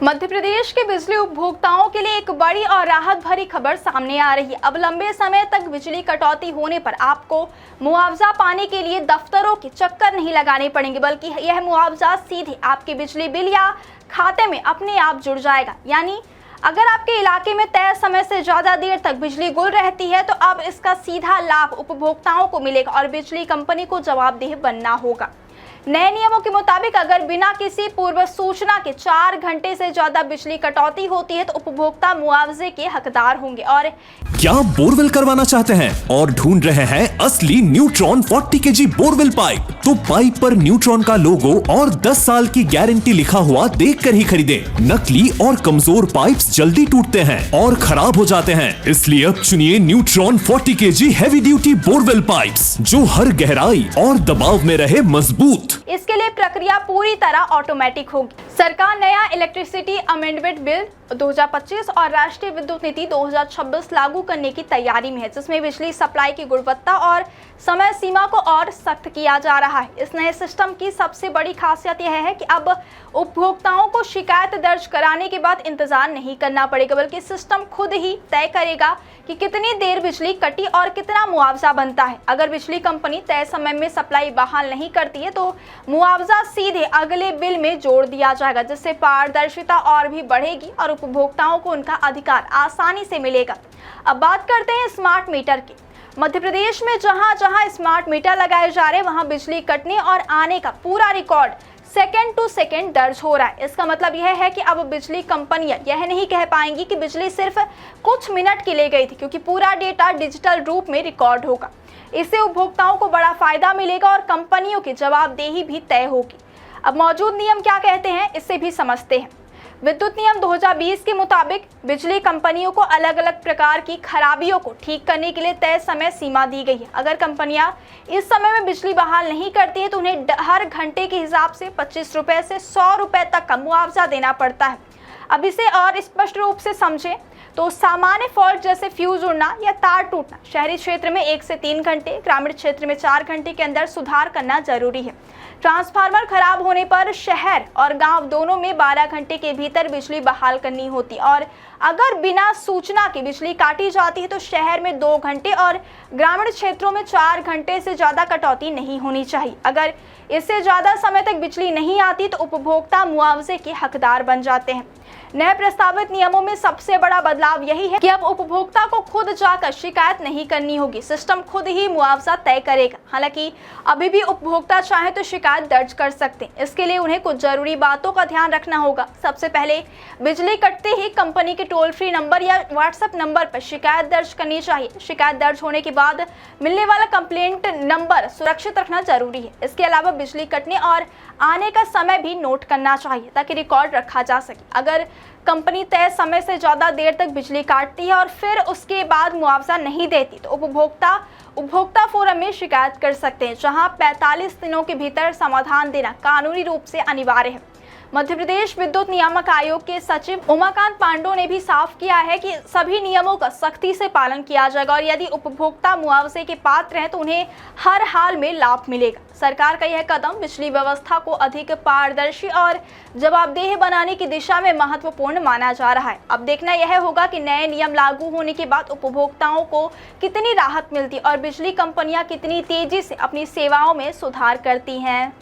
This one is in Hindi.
मध्य प्रदेश के बिजली उपभोक्ताओं के लिए एक बड़ी और राहत भरी खबर सामने आ रही है। अब लंबे समय तक बिजली कटौती होने पर आपको मुआवजा पाने के लिए दफ्तरों के चक्कर नहीं लगाने पड़ेंगे, बल्कि यह मुआवजा सीधे आपके बिजली बिल या खाते में अपने आप जुड़ जाएगा। यानी अगर आपके इलाके में तय समय से ज्यादा देर तक बिजली गुल रहती है तो अब इसका सीधा लाभ उपभोक्ताओं को मिलेगा और बिजली कंपनी को जवाबदेह बनना होगा। नए नियमों के मुताबिक अगर बिना किसी पूर्व सूचना के 4 घंटे से ज्यादा बिजली कटौती होती है तो उपभोक्ता मुआवजे के हकदार होंगे। और क्या आप बोरवेल करवाना चाहते हैं और ढूंढ रहे हैं असली न्यूट्रॉन 40 केजी बोरवेल पाइप? तो पाइप पर न्यूट्रॉन का लोगो और 10 साल की गारंटी लिखा हुआ देखकर ही खरीदें। नकली और कमजोर पाइप्स जल्दी टूटते हैं और खराब हो जाते हैं, इसलिए अब चुनिए neutron 40 KG heavy duty borewell pipes, जो हर गहराई और दबाव में रहे मजबूत। इसके लिए प्रक्रिया पूरी तरह ऑटोमेटिक होगी। सरकार नया इलेक्ट्रिसिटी अमेंडमेंट बिल 2025 और राष्ट्रीय विद्युत नीति 2026 लागू करने की तैयारी में है, जिसमें बिजली सप्लाई की गुणवत्ता और समय सीमा को और सख्त किया जा रहा है। इस नए सिस्टम की सबसे बड़ी खासियत यह है कि अब उपभोक्ताओं को शिकायत दर्ज कराने के बाद इंतजार नहीं करना पड़ेगा, बल्कि सिस्टम खुद ही तय करेगा कि कितनी देर बिजली कटी और कितना मुआवजा बनता है। अगर बिजली कंपनी तय समय में सप्लाई बहाल नहीं करती है तो मुआवजा सीधे अगले बिल में जोड़ दिया जाएगा, जिससे पारदर्शिता और भी बढ़ेगी और उपभोक्ताओं को उनका अधिकार आसानी से मिलेगा। अब बात करते हैं स्मार्ट मीटर की। मध्य प्रदेश में जहां जहां स्मार्ट मीटर लगाए जा रहे हैं वहां बिजली कटने और आने का पूरा रिकॉर्ड सेकंड टू सेकंड दर्ज हो रहा है। इसका मतलब यह है कि अब बिजली कंपनियां यह नहीं कह पाएंगी कि बिजली सिर्फ कुछ मिनट के लिए गई थी, क्योंकि पूरा डेटा डिजिटल रूप में रिकॉर्ड होगा। इससे उपभोक्ताओं को बड़ा फायदा मिलेगा और कंपनियों की जवाबदेही भी तय होगी। अब मौजूद नियम क्या कहते हैं, इससे भी समझते हैं। विद्युत नियम 2020 के मुताबिक बिजली कंपनियों को अलग अलग प्रकार की खराबियों को ठीक करने के लिए तय समय सीमा दी गई है। अगर कंपनियां इस समय में बिजली बहाल नहीं करती है तो उन्हें हर घंटे के हिसाब से 25 रुपए से 100 रुपए तक का मुआवजा देना पड़ता है। अब इसे और स्पष्ट रूप से समझें तो सामान्य फॉल्ट जैसे फ्यूज उड़ना या तार टूटना शहरी क्षेत्र में 1 से 3 घंटे, ग्रामीण क्षेत्र में 4 घंटे के अंदर सुधार करना जरूरी है। ट्रांसफार्मर खराब होने पर शहर और गांव दोनों में 12 घंटे के भीतर बिजली बहाल करनी होती और अगर बिना सूचना के बिजली काटी जाती है तो शहर में 2 घंटे और ग्रामीण क्षेत्रों में 4 घंटे से ज्यादा कटौती नहीं होनी चाहिए। अगर इससे ज्यादा समय तक बिजली नहीं आती तो उपभोक्ता मुआवजे के हकदार बन जाते हैं। नए प्रस्तावित नियमों में सबसे बड़ा बदलाव यही है कि अब उपभोक्ता को खुद जाकर शिकायत नहीं करनी होगी, सिस्टम खुद ही मुआवजा तय करेगा। हालांकि अभी भी उपभोक्ता चाहे तो शिकायत दर्ज कर सकते हैं। इसके लिए उन्हें कुछ जरूरी बातों का ध्यान रखना होगा। सबसे पहले बिजली कटते ही कंपनी के टोल फ्री नंबर या व्हाट्सएप नंबर पर शिकायत दर्ज करनी चाहिए। शिकायत दर्ज होने के बाद मिलने वाला कंप्लेंट नंबर सुरक्षित रखना जरूरी है। इसके अलावा बिजली कटने और आने का समय भी नोट करना चाहिए ताकि रिकॉर्ड रखा जा सके। अगर कंपनी तय समय से ज्यादा देर तक बिजली काटती है और फिर उसके बाद मुआवजा नहीं देती तो उपभोक्ता फोरम में शिकायत कर सकते हैं, जहां 45 दिनों के भीतर समाधान देना कानूनी रूप से अनिवार्य है। मध्य प्रदेश विद्युत नियामक आयोग के सचिव उमाकांत पांडो ने भी साफ किया है कि सभी नियमों का सख्ती से पालन किया जाएगा और यदि उपभोक्ता मुआवजे के पात्र हैं तो उन्हें हर हाल में लाभ मिलेगा। सरकार का यह कदम बिजली व्यवस्था को अधिक पारदर्शी और जवाबदेह बनाने की दिशा में महत्वपूर्ण माना जा रहा है। अब देखना यह होगा कि नए नियम लागू होने के बाद उपभोक्ताओं को कितनी राहत मिलती और बिजली कंपनियां कितनी तेजी से अपनी सेवाओं में सुधार करती हैं।